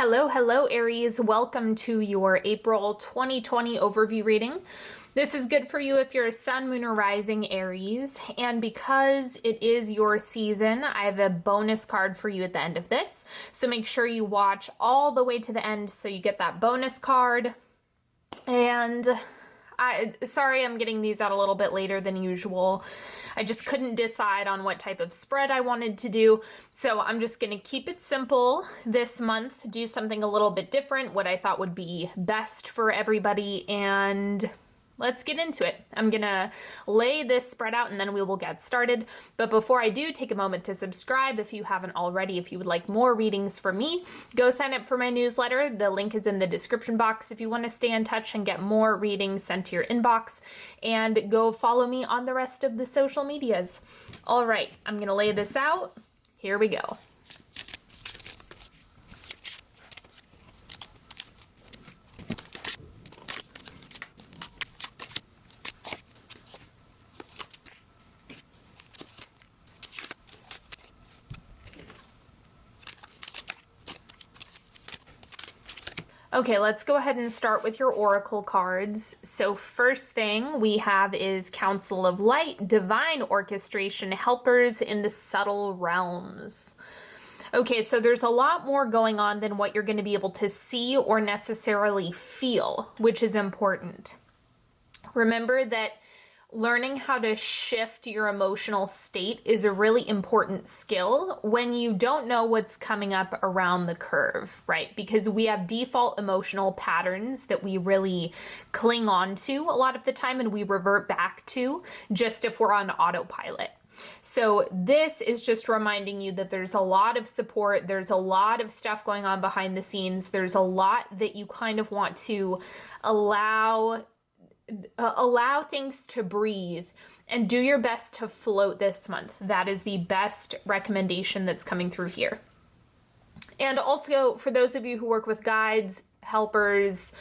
Hello, Aries. Welcome to your April 2020 overview reading. This is good for you if you're a sun, moon, or rising Aries. And because it is your season, I have a bonus card for you at the end of this. So make sure you watch all the way to the end so you get that bonus card. And sorry I'm getting these out a little bit later than usual. I just couldn't decide on what type of spread I wanted to do. So I'm just going to keep it simple this month, do something a little bit different, what I thought would be best for everybody, and let's get into it. I'm going to lay this spread out and then we will get started. But before I do, take a moment to subscribe if you haven't already. If you would like more readings from me, go sign up for my newsletter. The link is in the description box if you want to stay in touch and get more readings sent to your inbox. And go follow me on the rest of the social medias. All right, I'm going to lay this out. Here we go. Okay, let's go ahead and start with your oracle cards. So first thing we have is Council of Light, Divine Orchestration, Helpers in the Subtle Realms. Okay, so there's a lot more going on than what you're going to be able to see or necessarily feel, which is important. Remember that learning how to shift your emotional state is a really important skill when you don't know what's coming up around the curve, right? Because we have default emotional patterns that we really cling on to a lot of the time and we revert back to just if we're on autopilot. So this is just reminding you that there's a lot of support, there's a lot of stuff going on behind the scenes, there's a lot that you kind of want to allow things to breathe and do your best to float this month. That is the best recommendation that's coming through here. And also for those of you who work with guides, helpers,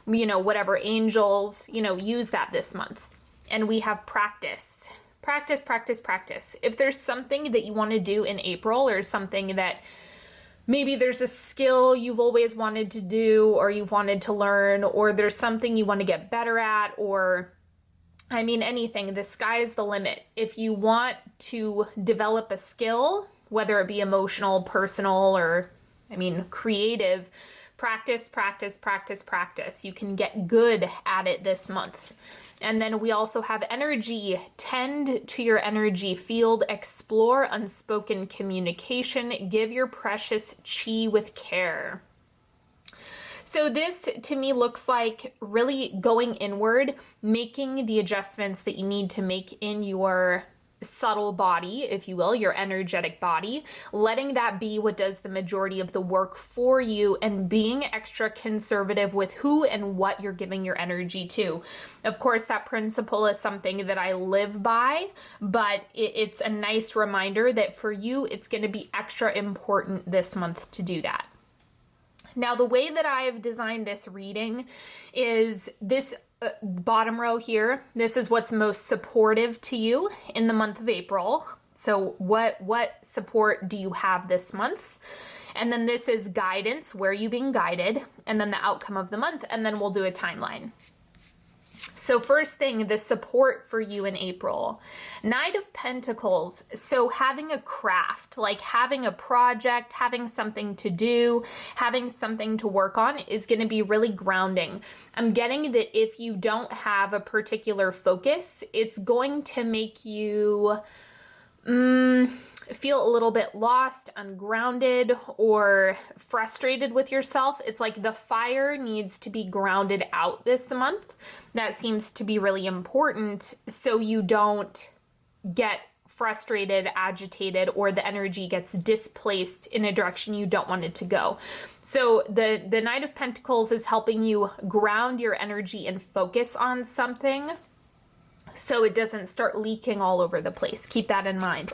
whatever, angels, use that this month. And we have practice. Practice. If there's something that you want to do in April or something that maybe there's a skill you've always wanted to do or you've wanted to learn, or there's something you want to get better at, or anything, the sky's the limit. If you want to develop a skill, whether it be emotional, personal, or creative, practice. You can get good at it this month. And then we also have energy. Tend to your energy field, explore unspoken communication, give your precious chi with care. So this to me looks like really going inward, making the adjustments that you need to make in your subtle body, if you will, your energetic body, letting that be what does the majority of the work for you, and being extra conservative with who and what you're giving your energy to. Of course, that principle is something that I live by, but it's a nice reminder that for you, it's going to be extra important this month to do that. Now, the way that I've designed this reading is this bottom row here. This is what's most supportive to you in the month of April. So what support do you have this month? And then this is guidance, where are you being guided? And then the outcome of the month, and then we'll do a timeline. So first thing, the support for you in April. Knight of Pentacles. So having a craft, like having a project, having something to do, having something to work on is going to be really grounding. I'm getting that if you don't have a particular focus, it's going to make you feel a little bit lost, ungrounded, or frustrated with yourself. It's like the fire needs to be grounded out this month. That seems to be really important so you don't get frustrated, agitated, or the energy gets displaced in a direction you don't want it to go. So the Knight of Pentacles is helping you ground your energy and focus on something so it doesn't start leaking all over the place. Keep that in mind.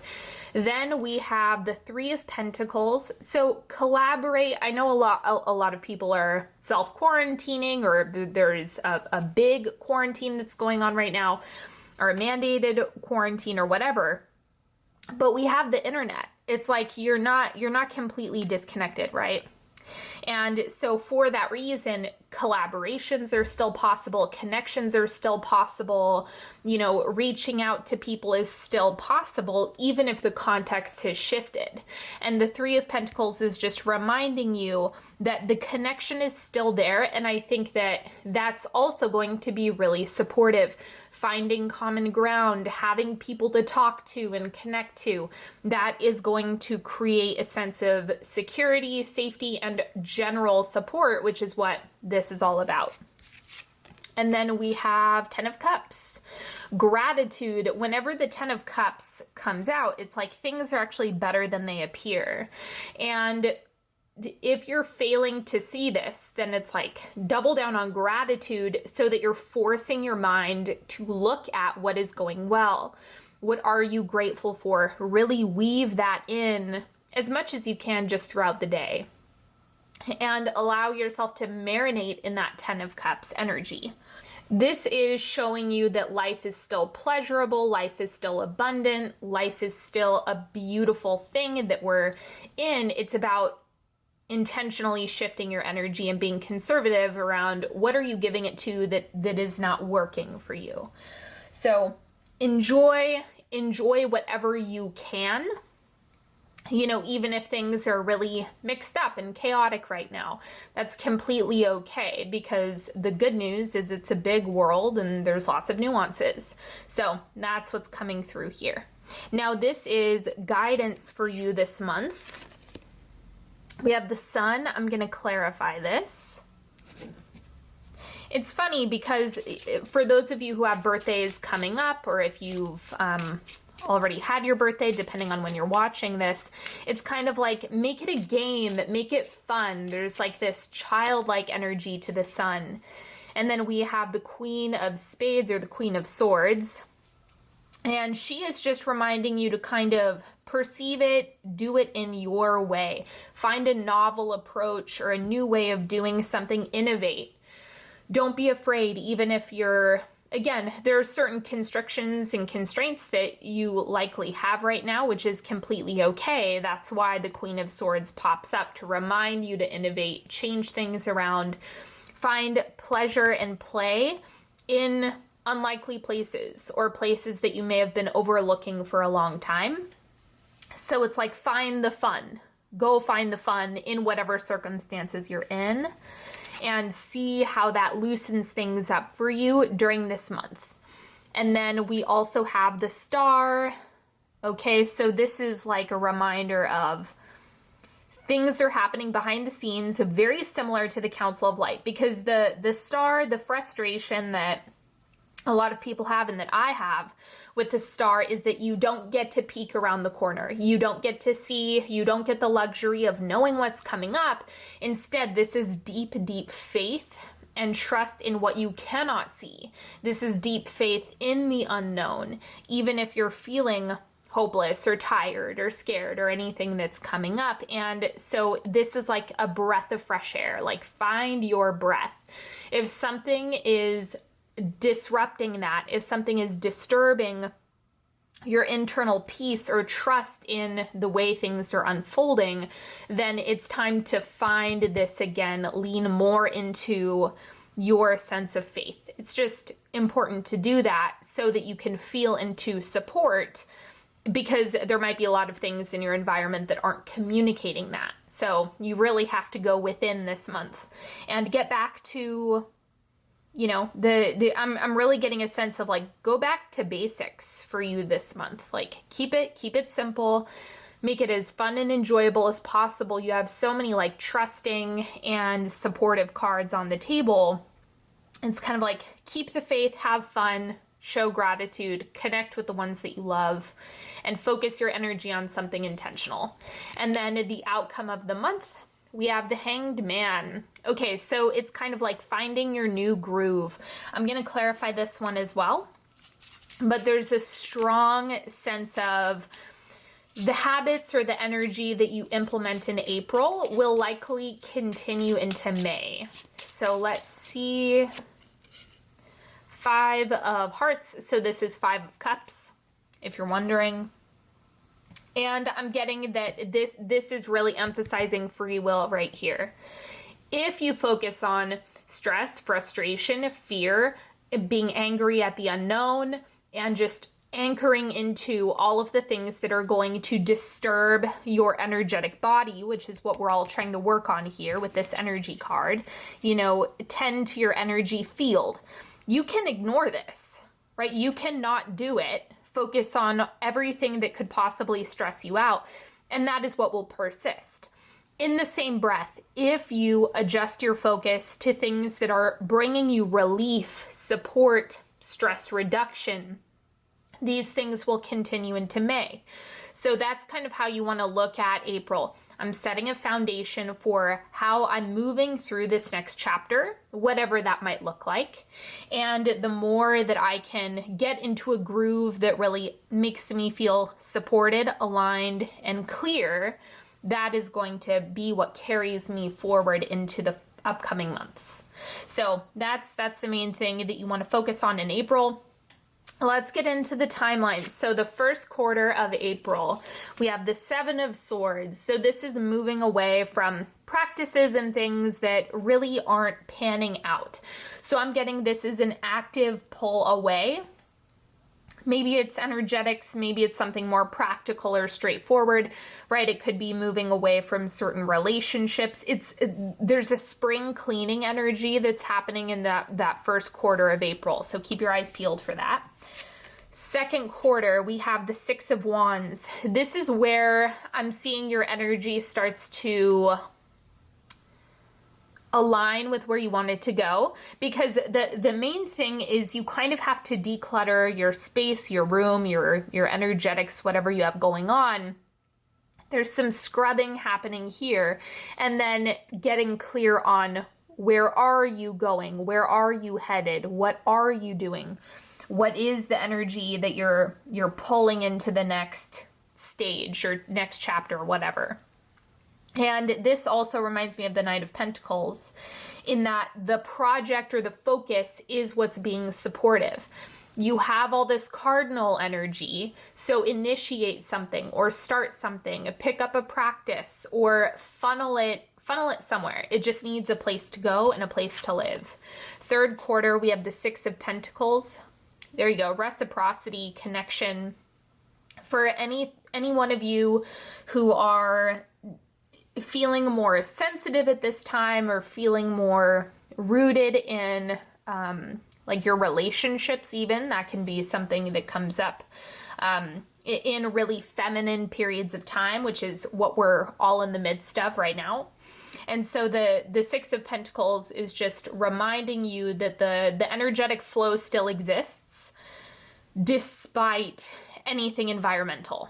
Then we have the Three of Pentacles. So collaborate. I know a lot of people are self-quarantining, or there's a big quarantine that's going on right now, or a mandated quarantine or whatever. But we have the internet. It's like you're not completely disconnected, right? And so for that reason, collaborations are still possible, connections are still possible, reaching out to people is still possible, even if the context has shifted. And the Three of Pentacles is just reminding you that the connection is still there. And I think that that's also going to be really supportive. Finding common ground, having people to talk to and connect to, that is going to create a sense of security, safety, and general support, which is what this is all about. And then we have Ten of Cups. Gratitude. Whenever the Ten of Cups comes out, it's like things are actually better than they appear. And if you're failing to see this, then it's like double down on gratitude so that you're forcing your mind to look at what is going well. What are you grateful for? Really weave that in as much as you can just throughout the day. And allow yourself to marinate in that Ten of Cups energy. This is showing you that life is still pleasurable, life is still abundant, life is still a beautiful thing that we're in. It's about intentionally shifting your energy and being conservative around what are you giving it to that is not working for you. So enjoy whatever you can, even if things are really mixed up and chaotic right now. That's completely okay, because the good news is it's a big world and there's lots of nuances. So that's what's coming through here. Now this is guidance for you this month. We have the Sun. I'm going to clarify this. It's funny because for those of you who have birthdays coming up, or if you've already had your birthday, depending on when you're watching this, it's kind of like, make it a game, make it fun. There's like this childlike energy to the Sun. And then we have the Queen of Spades, or the Queen of Swords. And she is just reminding you to kind of perceive it, do it in your way. Find a novel approach or a new way of doing something, innovate. Don't be afraid, even if again, there are certain constrictions and constraints that you likely have right now, which is completely okay. That's why the Queen of Swords pops up, to remind you to innovate, change things around, find pleasure and play in unlikely places, or places that you may have been overlooking for a long time. So it's like, find the fun. Go find the fun in whatever circumstances you're in, and see how that loosens things up for you during this month. And then we also have the Star. Okay, so this is like a reminder of things are happening behind the scenes, very similar to the Council of Light, because the Star, the frustration that a lot of people have and that I have with the Star is that you don't get to peek around the corner. You don't get to see, you don't get the luxury of knowing what's coming up. Instead, this is deep, deep faith and trust in what you cannot see. This is deep faith in the unknown, even if you're feeling hopeless or tired or scared or anything that's coming up. And so this is like a breath of fresh air. Like, find your breath. If something is disrupting that, if something is disturbing your internal peace or trust in the way things are unfolding, then it's time to find this again, lean more into your sense of faith. It's just important to do that so that you can feel into support, because there might be a lot of things in your environment that aren't communicating that. So you really have to go within this month and get back to, I'm really getting a sense of like, go back to basics for you this month. Like, keep it simple, make it as fun and enjoyable as possible. You have so many like trusting and supportive cards on the table. It's kind of like, keep the faith, have fun, show gratitude, connect with the ones that you love, and focus your energy on something intentional. And then the outcome of the month, we have the Hanged Man. Okay, so it's kind of like finding your new groove. I'm going to clarify this one as well, but there's a strong sense of the habits or the energy that you implement in April will likely continue into May. So let's see. 5 of Hearts. So this is 5 of Cups, if you're wondering. And I'm getting that this is really emphasizing free will right here. If you focus on stress, frustration, fear, being angry at the unknown, and just anchoring into all of the things that are going to disturb your energetic body, which is what we're all trying to work on here with this energy card, you know, tend to your energy field. You can ignore this, right? You cannot do it. Focus on everything that could possibly stress you out, and that is what will persist. In the same breath, if you adjust your focus to things that are bringing you relief, support, stress reduction, these things will continue into May. So that's kind of how you want to look at April. I'm setting a foundation for how I'm moving through this next chapter, whatever that might look like. And the more that I can get into a groove that really makes me feel supported, aligned, and clear, that is going to be what carries me forward into the upcoming months. So that's the main thing that you want to focus on in April. Let's get into the timeline. So the first quarter of April, we have the Seven of Swords. So this is moving away from practices and things that really aren't panning out. So I'm getting this as an active pull away. Maybe it's energetics, maybe it's something more practical or straightforward, right? It could be moving away from certain relationships. There's a spring cleaning energy that's happening in that first quarter of April. So keep your eyes peeled for that. Second quarter, we have the Six of Wands. This is where I'm seeing your energy starts to align with where you want it to go, because the main thing is you kind of have to declutter your space, your room, your energetics, whatever you have going on. There's some scrubbing happening here, and then getting clear on where are you going, where are you headed, what are you doing, what is the energy that you're pulling into the next stage or next chapter or whatever. And this also reminds me of the Knight of Pentacles, in that the project or the focus is what's being supportive. You have all this cardinal energy, so initiate something or start something, pick up a practice or funnel it somewhere. It just needs a place to go and a place to live. Third quarter, we have the Six of Pentacles. There you go, reciprocity, connection. For any one of you who are feeling more sensitive at this time or feeling more rooted in like your relationships, even that can be something that comes up in really feminine periods of time, which is what we're all in the midst of right now. And so the Six of Pentacles is just reminding you that the energetic flow still exists despite anything environmental.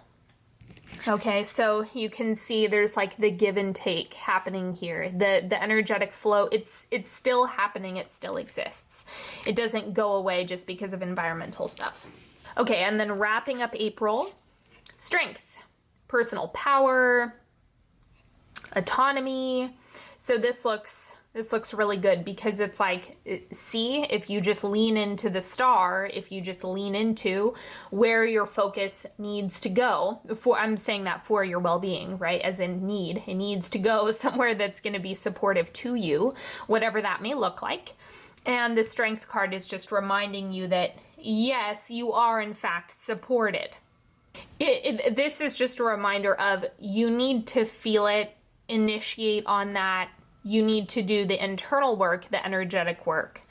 Okay, so you can see there's like the give and take happening here. The energetic flow, it's still happening, it still exists. It doesn't go away just because of environmental stuff. Okay, and then wrapping up April, strength, personal power, autonomy. So this looks really good, because it's like, see, if you just lean into the star, if you just lean into where your focus needs to go, I'm saying that for your well-being, right? As in need, it needs to go somewhere that's going to be supportive to you, whatever that may look like. And the strength card is just reminding you that, yes, you are in fact supported. This is just a reminder of, you need to feel it, initiate on that. You need to do the internal work, the energetic work,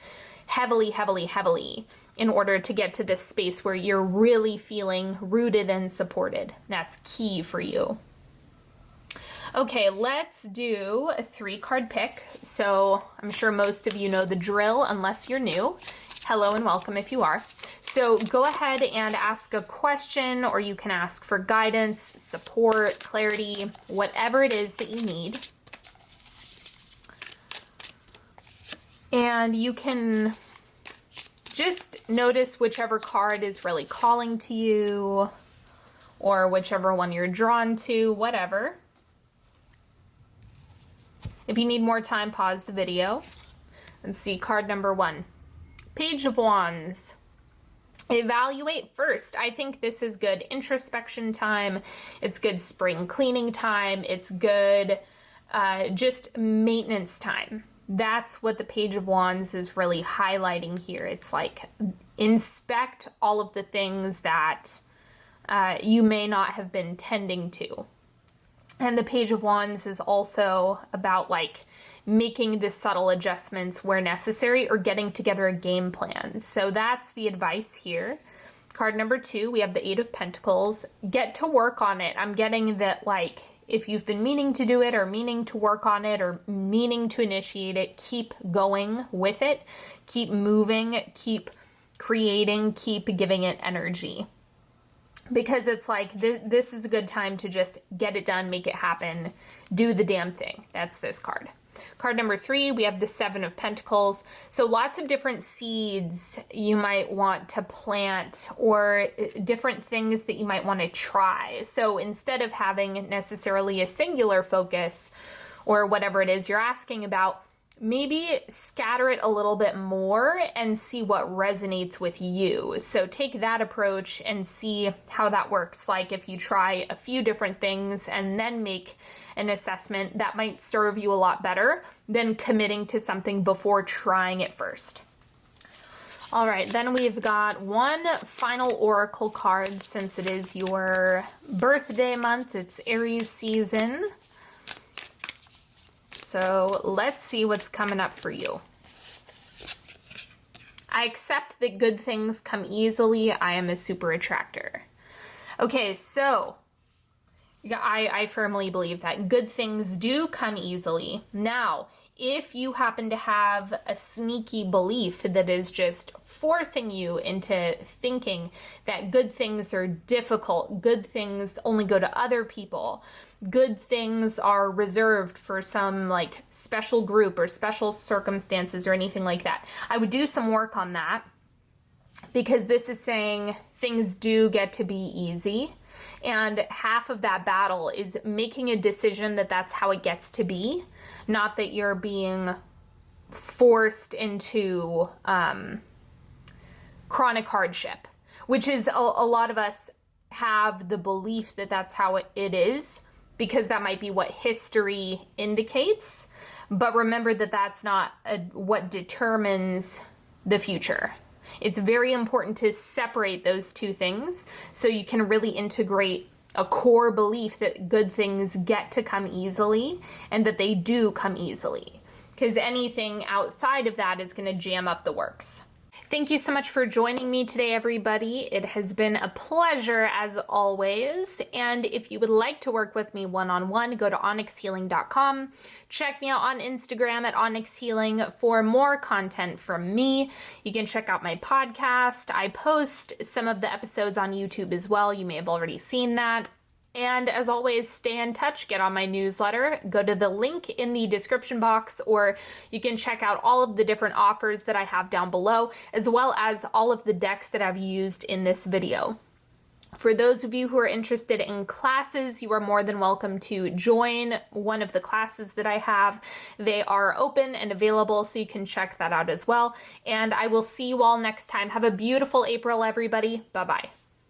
heavily, heavily, heavily, in order to get to this space where you're really feeling rooted and supported. That's key for you. Okay, let's do a 3-card pick. So I'm sure most of you know the drill, unless you're new. Hello and welcome if you are. So go ahead and ask a question, or you can ask for guidance, support, clarity, whatever it is that you need. And you can just notice whichever card is really calling to you, or whichever one you're drawn to, whatever. If you need more time, pause the video and see card number 1. Page of Wands. Evaluate first. I think this is good introspection time. It's good spring cleaning time. It's good just maintenance time. That's what the Page of Wands is really highlighting here. It's like, inspect all of the things that you may not have been tending to. And the Page of Wands is also about like making the subtle adjustments where necessary or getting together a game plan. So that's the advice here. Card number 2, we have the 8 of Pentacles. Get to work on it. I'm getting that, like, if you've been meaning to do it or meaning to work on it or meaning to initiate it, keep going with it. Keep moving, keep creating, keep giving it energy. Because it's like, this is a good time to just get it done, make it happen, do the damn thing. That's this card. Card number 3, we have the 7 of Pentacles. So lots of different seeds you might want to plant or different things that you might want to try. So instead of having necessarily a singular focus or whatever it is you're asking about, maybe scatter it a little bit more and see what resonates with you. So take that approach and see how that works. Like if you try a few different things and then make an assessment, that might serve you a lot better than committing to something before trying it first. All right, then we've got one final oracle card since it is your birthday month. It's Aries season. So let's see what's coming up for you. I accept that good things come easily. I am a super attractor. Okay, so I firmly believe that good things do come easily. Now, if you happen to have a sneaky belief that is just forcing you into thinking that good things are difficult, good things only go to other people, good things are reserved for some like special group or special circumstances or anything like that, I would do some work on that, because this is saying things do get to be easy. And half of that battle is making a decision that that's how it gets to be, not that you're being forced into chronic hardship, which is a lot of us have the belief that that's how it is, because that might be what history indicates. But remember that that's not what determines the future. It's very important to separate those two things so you can really integrate a core belief that good things get to come easily and that they do come easily. Because anything outside of that is going to jam up the works. Thank you so much for joining me today, everybody. It has been a pleasure as always. And if you would like to work with me one-on-one, go to onyxhealing.com. Check me out on Instagram at onyxhealing for more content from me. You can check out my podcast. I post some of the episodes on YouTube as well. You may have already seen that. And as always, stay in touch, get on my newsletter, go to the link in the description box, or you can check out all of the different offers that I have down below, as well as all of the decks that I've used in this video. For those of you who are interested in classes, you are more than welcome to join one of the classes that I have. They are open and available, so you can check that out as well. And I will see you all next time. Have a beautiful April, everybody. Bye-bye.